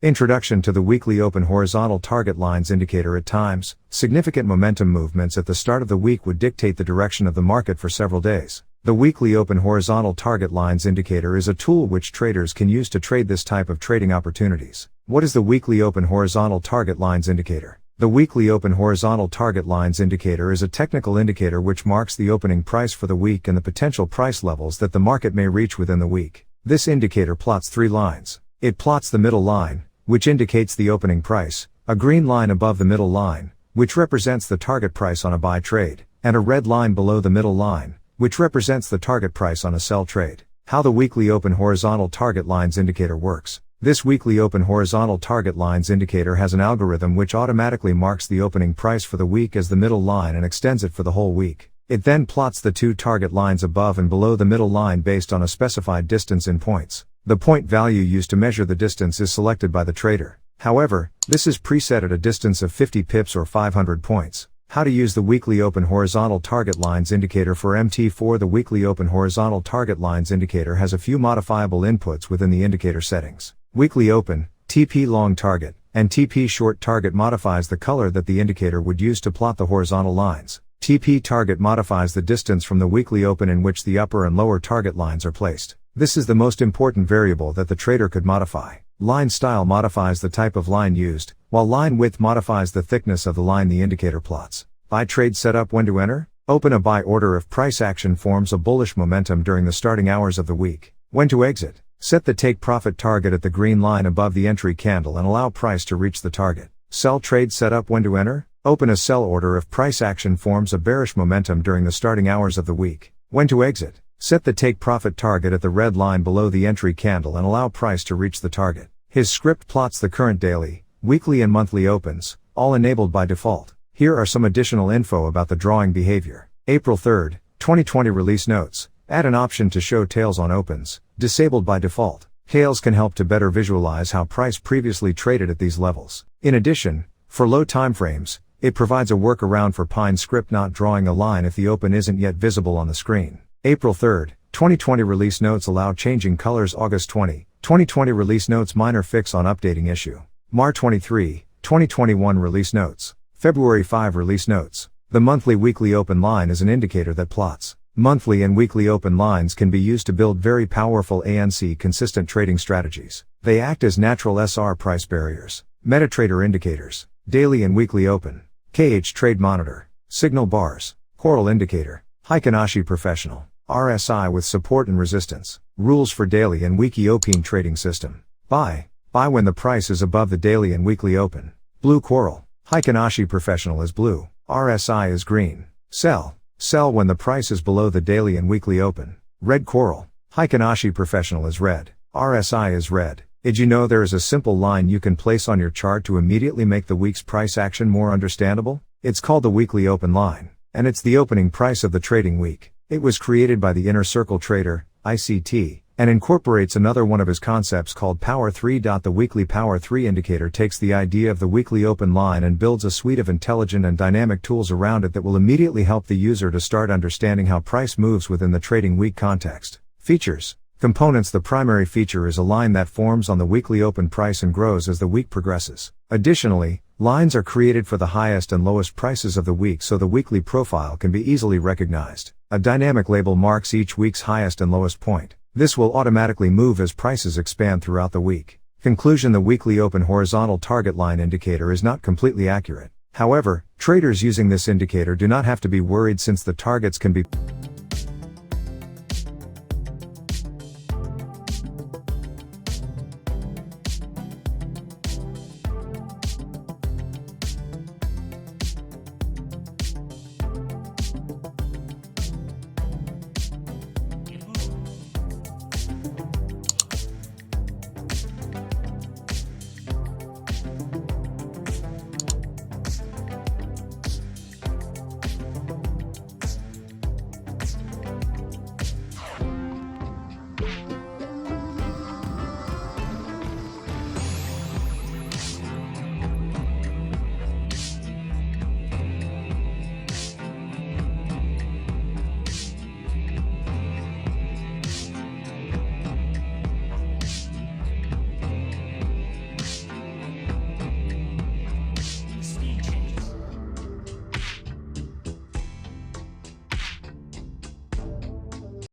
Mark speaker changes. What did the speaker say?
Speaker 1: Introduction to the weekly open horizontal target lines indicator. At times, significant momentum movements at the start of the week would dictate the direction of the market for several days. The weekly open horizontal target lines indicator is a tool which traders can use to trade this type of trading opportunities. What is the weekly open horizontal target lines indicator? The weekly open horizontal target lines indicator is a technical indicator which marks the opening price for the week and the potential price levels that the market may reach within the week. This indicator plots three lines. It plots the middle line, which indicates the opening price, a green line above the middle line, which represents the target price on a buy trade, and a red line below the middle line, which represents the target price on a sell trade. How the weekly open horizontal target lines indicator works. This weekly open horizontal target lines indicator has an algorithm which automatically marks the opening price for the week as the middle line and extends it for the whole week. It then plots the two target lines above and below the middle line based on a specified distance in points. The point value used to measure the distance is selected by the trader. However, this is preset at a distance of 50 pips or 500 points. How to use the weekly open horizontal target lines indicator for MT4. The weekly open horizontal target lines indicator has a few modifiable inputs within the indicator settings. Weekly open, TP long target, and TP short target modifies the color that the indicator would use to plot the horizontal lines. TP target modifies the distance from the weekly open in which the upper and lower target lines are placed. This is the most important variable that the trader could modify. Line style modifies the type of line used, while line width modifies the thickness of the line the indicator plots. Buy trade setup. When to enter? Open a buy order if price action forms a bullish momentum during the starting hours of the week. When to exit? Set the take profit target at the green line above the entry candle and allow price to reach the target. Sell trade setup. When to enter? Open a sell order if price action forms a bearish momentum during the starting hours of the week. When to exit? Set the take profit target at the red line below the entry candle and allow price to reach the target. His script plots the current daily, weekly and monthly opens, all enabled by default. Here are some additional info about the drawing behavior. April 3, 2020 release notes. Add an option to show tails on opens, disabled by default. Tails can help to better visualize how price previously traded at these levels. In addition, for low timeframes, it provides a workaround for Pine script not drawing a line if the open isn't yet visible on the screen. April 3, 2020 release notes allow changing colors. August 20, 2020 release notes minor fix on updating issue. Mar 23, 2021 release notes. February 5 release notes. The monthly weekly open line is an indicator that plots. Monthly and weekly open lines can be used to build very powerful ANC consistent trading strategies. They act as natural SR price barriers. MetaTrader indicators. Daily and weekly open. KH Trade Monitor. Signal bars. Coral indicator. Heikin-Ashi Professional. RSI with support and resistance. Rules for daily and weekly open trading system. Buy. Buy when the price is above the daily and weekly open. Blue Coral. Heikin-Ashi Professional is blue. RSI is green. Sell. Sell when the price is below the daily and weekly open. Red Coral. Heikin-Ashi Professional is red. RSI is red. Did you know there is a simple line you can place on your chart to immediately make the week's price action more understandable? It's called the weekly open line, and it's the opening price of the trading week. It was created by the Inner Circle Trader, ICT, and incorporates another one of his concepts called Power 3. The weekly Power 3 indicator takes the idea of the weekly open line and builds a suite of intelligent and dynamic tools around it that will immediately help the user to start understanding how price moves within the trading week context. Features. Components. The primary feature is a line that forms on the weekly open price and grows as the week progresses. Additionally, lines are created for the highest and lowest prices of the week so the weekly profile can be easily recognized. A dynamic label marks each week's highest and lowest point. This will automatically move as prices expand throughout the week. Conclusion. The weekly open horizontal target line indicator is not completely accurate. However, traders using this indicator do not have to be worried since the targets can be